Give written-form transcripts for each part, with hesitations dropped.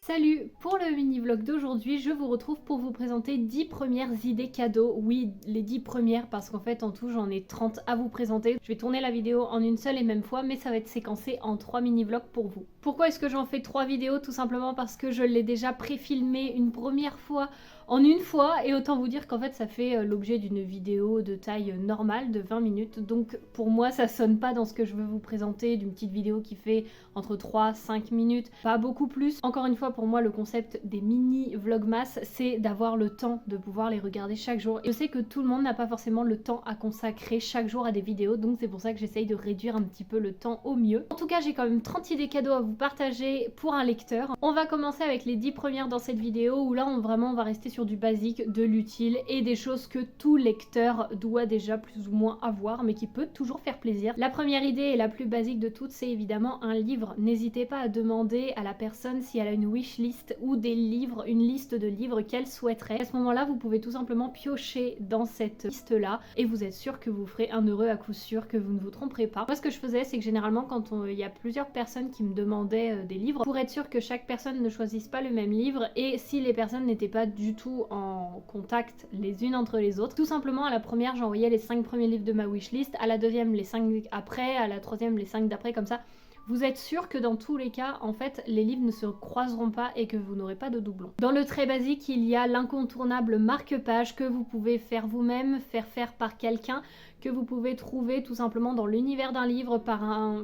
Salut! Pour le mini-vlog d'aujourd'hui, je vous retrouve pour vous présenter 10 premières idées cadeaux. Oui, les 10 premières parce qu'en fait en tout j'en ai 30 à vous présenter. Je vais tourner la vidéo en une seule et même fois mais ça va être séquencé en 3 mini-vlogs pour vous. Pourquoi est-ce que j'en fais 3 vidéos? Tout simplement parce que je l'ai déjà pré-filmé une première fois en une fois et autant vous dire qu'en fait ça fait l'objet d'une vidéo de taille normale de 20 minutes. Donc pour moi ça sonne pas dans ce que je veux vous présenter d'une petite vidéo qui fait entre 3-5 minutes, pas beaucoup plus. Encore une fois, pour moi le concept des mini vlogmas c'est d'avoir le temps de pouvoir les regarder chaque jour. Et je sais que tout le monde n'a pas forcément le temps à consacrer chaque jour à des vidéos, donc c'est pour ça que j'essaye de réduire un petit peu le temps au mieux. En tout cas j'ai quand même 30 idées cadeaux à vous partager pour un lecteur. On va commencer avec les 10 premières dans cette vidéo où là on va rester sur du basique, de l'utile et des choses que tout lecteur doit déjà plus ou moins avoir mais qui peut toujours faire plaisir. La première idée et la plus basique de toutes c'est évidemment un livre. N'hésitez pas à demander à la personne si elle a une wishlist ou des livres, une liste de livres qu'elle souhaiterait. À ce moment-là, vous pouvez tout simplement piocher dans cette liste-là et vous êtes sûr que vous ferez un heureux à coup sûr, que vous ne vous tromperez pas. Moi, ce que je faisais, c'est que généralement, quand il y a plusieurs personnes qui me demandaient des livres, pour être sûr que chaque personne ne choisisse pas le même livre et si les personnes n'étaient pas du tout en contact les unes entre les autres, tout simplement à la première, j'envoyais les 5 premiers livres de ma wishlist, à la deuxième les 5 après, à la troisième les 5 d'après, comme ça. Vous êtes sûr que dans tous les cas, en fait, les livres ne se croiseront pas et que vous n'aurez pas de doublons. Dans le très basique, il y a l'incontournable marque-page que vous pouvez faire vous-même, faire par quelqu'un, que vous pouvez trouver tout simplement dans l'univers d'un livre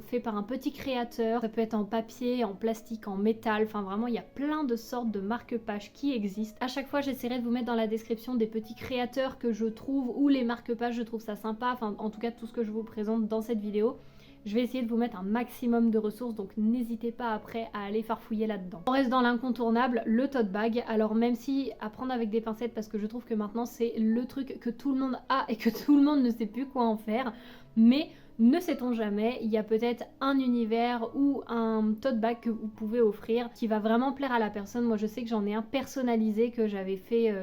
fait par un petit créateur. Ça peut être en papier, en plastique, en métal, enfin vraiment il y a plein de sortes de marque-pages qui existent. À chaque fois j'essaierai de vous mettre dans la description des petits créateurs que je trouve ou les marque-pages, je trouve ça sympa, enfin en tout cas tout ce que je vous présente dans cette vidéo. Je vais essayer de vous mettre un maximum de ressources, donc n'hésitez pas après à aller farfouiller là-dedans. On reste dans l'incontournable, le tote bag. Alors même si à prendre avec des pincettes parce que je trouve que maintenant c'est le truc que tout le monde a et que tout le monde ne sait plus quoi en faire, mais ne sait-on jamais, il y a peut-être un univers ou un tote bag que vous pouvez offrir qui va vraiment plaire à la personne. Moi je sais que j'en ai un personnalisé que j'avais fait,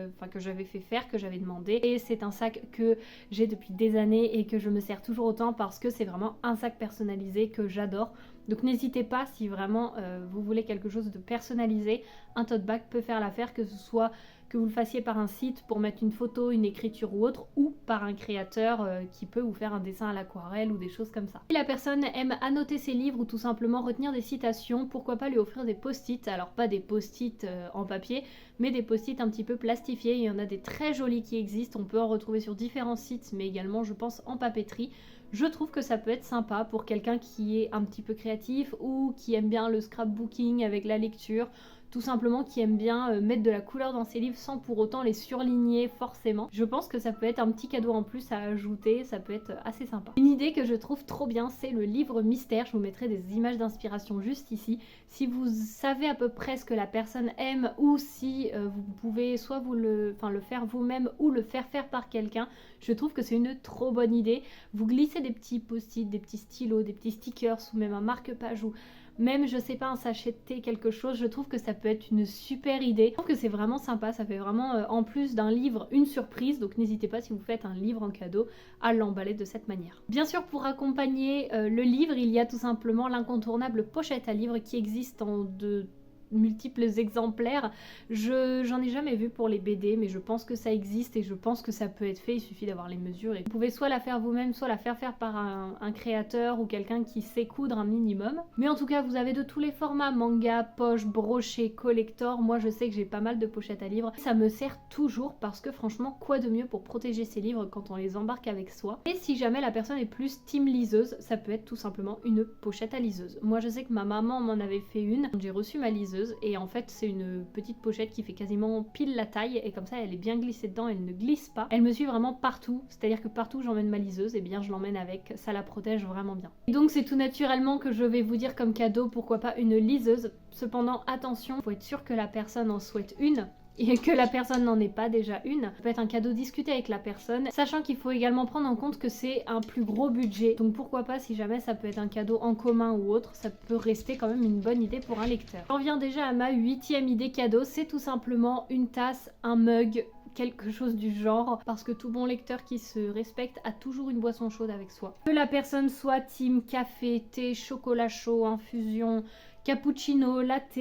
faire, que j'avais demandé. Et c'est un sac que j'ai depuis des années et que je me sers toujours autant parce que c'est vraiment un sac personnalisé que j'adore. Donc n'hésitez pas si vraiment vous voulez quelque chose de personnalisé, un tote bag peut faire l'affaire, que ce soit que vous le fassiez par un site pour mettre une photo, une écriture ou autre, ou par un créateur qui peut vous faire un dessin à l'aquarelle ou des choses comme ça. Si la personne aime annoter ses livres ou tout simplement retenir des citations, pourquoi pas lui offrir des post-it. Alors pas des post-it en papier, mais des post-it un petit peu plastifiés. Il y en a des très jolis qui existent, on peut en retrouver sur différents sites, mais également je pense en papeterie. Je trouve que ça peut être sympa pour quelqu'un qui est un petit peu créatif ou qui aime bien le scrapbooking avec la lecture, tout simplement qui aime bien mettre de la couleur dans ses livres sans pour autant les surligner forcément. Je pense que ça peut être un petit cadeau en plus à ajouter, ça peut être assez sympa. Une idée que je trouve trop bien, c'est le livre mystère. Je vous mettrai des images d'inspiration juste ici. Si vous savez à peu près ce que la personne aime ou si vous pouvez soit le faire vous-même ou le faire par quelqu'un, je trouve que c'est une trop bonne idée. Vous glissez des petits post-it, des petits stylos, des petits stickers ou même un marque-page ou même je sais pas un sachet de thé, quelque chose, je trouve que ça peut être une super idée. Je trouve que c'est vraiment sympa, ça fait vraiment en plus d'un livre une surprise, donc n'hésitez pas si vous faites un livre en cadeau à l'emballer de cette manière. Bien sûr pour accompagner le livre il y a tout simplement l'incontournable pochette à livre qui existe en de multiples exemplaires. J'en ai jamais vu pour les BD mais je pense que ça existe et je pense que ça peut être fait, il suffit d'avoir les mesures et vous pouvez soit la faire vous-même, soit la faire par un créateur ou quelqu'un qui sait coudre un minimum. Mais en tout cas vous avez de tous les formats, manga, poche, brochet, collector. Moi je sais que j'ai pas mal de pochettes à livres, ça me sert toujours parce que franchement quoi de mieux pour protéger ses livres quand on les embarque avec soi. Et si jamais la personne est plus team liseuse, ça peut être tout simplement une pochette à liseuse. Moi je sais que ma maman m'en avait fait une, j'ai reçu ma liseuse et en fait c'est une petite pochette qui fait quasiment pile la taille et comme ça elle est bien glissée dedans, elle ne glisse pas. Elle me suit vraiment partout, c'est-à-dire que partout où j'emmène ma liseuse, et bien je l'emmène avec, ça la protège vraiment bien. Et donc c'est tout naturellement que je vais vous dire comme cadeau pourquoi pas une liseuse. Cependant attention, il faut être sûr que la personne en souhaite une et que la personne n'en ait pas déjà une. Ça peut être un cadeau discuté avec la personne, sachant qu'il faut également prendre en compte que c'est un plus gros budget. Donc pourquoi pas, si jamais ça peut être un cadeau en commun ou autre, ça peut rester quand même une bonne idée pour un lecteur. J'en viens déjà à ma 8e idée cadeau, c'est tout simplement une tasse, un mug, quelque chose du genre, parce que tout bon lecteur qui se respecte a toujours une boisson chaude avec soi. Que la personne soit team café, thé, chocolat chaud, infusion, cappuccino, latte,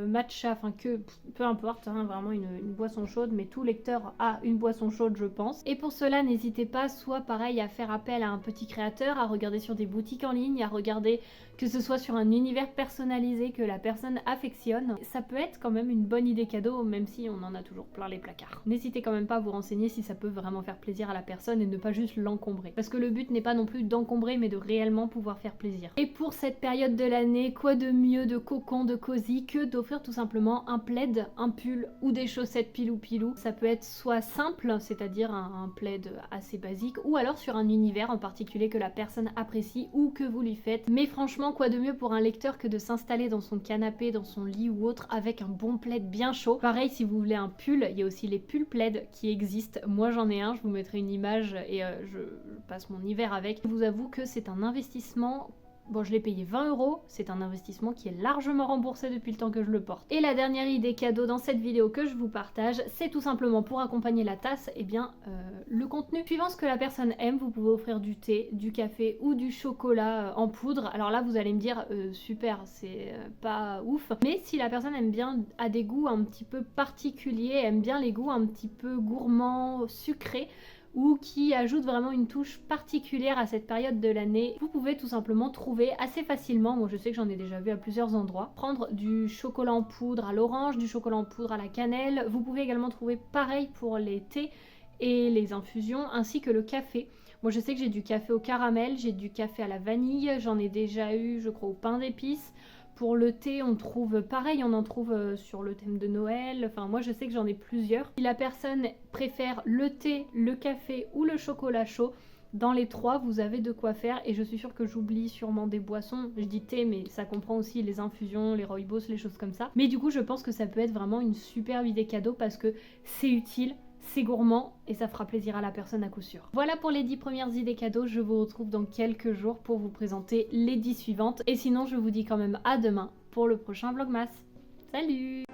matcha, enfin que peu importe, hein, vraiment une boisson chaude, mais tout lecteur a une boisson chaude je pense. Et pour cela n'hésitez pas soit pareil à faire appel à un petit créateur, à regarder sur des boutiques en ligne, à regarder que ce soit sur un univers personnalisé que la personne affectionne. Ça peut être quand même une bonne idée cadeau, même si on en a toujours plein les placards. N'hésitez quand même pas à vous renseigner si ça peut vraiment faire plaisir à la personne et ne pas juste l'encombrer. Parce que le but n'est pas non plus d'encombrer, mais de réellement pouvoir faire plaisir. Et pour cette période de l'année, quoi de mieux, de cocon, de cosy que d'offrir tout simplement un plaid, un pull ou des chaussettes pilou. Ça peut être soit simple, c'est-à-dire un plaid assez basique, ou alors sur un univers en particulier que la personne apprécie ou que vous lui faites. Mais franchement, quoi de mieux pour un lecteur que de s'installer dans son canapé, dans son lit ou autre avec un bon plaid bien chaud. Pareil, si vous voulez un pull, il y a aussi les pulls plaid qui existent. Moi j'en ai un, je vous mettrai une image et je passe mon hiver avec. Je vous avoue que c'est un investissement. Bon, je l'ai payé 20 €, c'est un investissement qui est largement remboursé depuis le temps que je le porte. Et la dernière idée cadeau dans cette vidéo que je vous partage, c'est tout simplement pour accompagner la tasse, et bien le contenu. Suivant ce que la personne aime, vous pouvez offrir du thé, du café ou du chocolat en poudre. Alors là, vous allez me dire, super, c'est pas ouf. Mais si la personne aime bien, a des goûts un petit peu particuliers, aime bien les goûts un petit peu gourmands, sucrés, ou qui ajoute vraiment une touche particulière à cette période de l'année, vous pouvez tout simplement trouver assez facilement, moi je sais que j'en ai déjà vu à plusieurs endroits, prendre du chocolat en poudre à l'orange, du chocolat en poudre à la cannelle. Vous pouvez également trouver pareil pour les thés et les infusions, ainsi que le café. Moi je sais que j'ai du café au caramel, j'ai du café à la vanille, j'en ai déjà eu je crois au pain d'épices. Pour le thé, on trouve pareil, on en trouve sur le thème de Noël. Enfin, moi, je sais que j'en ai plusieurs. Si la personne préfère le thé, le café ou le chocolat chaud, dans les trois, vous avez de quoi faire. Et je suis sûre que j'oublie sûrement des boissons. Je dis thé, mais ça comprend aussi les infusions, les rooibos, les choses comme ça. Mais du coup, je pense que ça peut être vraiment une superbe idée cadeau parce que c'est utile. C'est gourmand et ça fera plaisir à la personne à coup sûr. Voilà pour les 10 premières idées cadeaux, je vous retrouve dans quelques jours pour vous présenter les 10 suivantes. Et sinon je vous dis quand même à demain pour le prochain Vlogmas. Salut!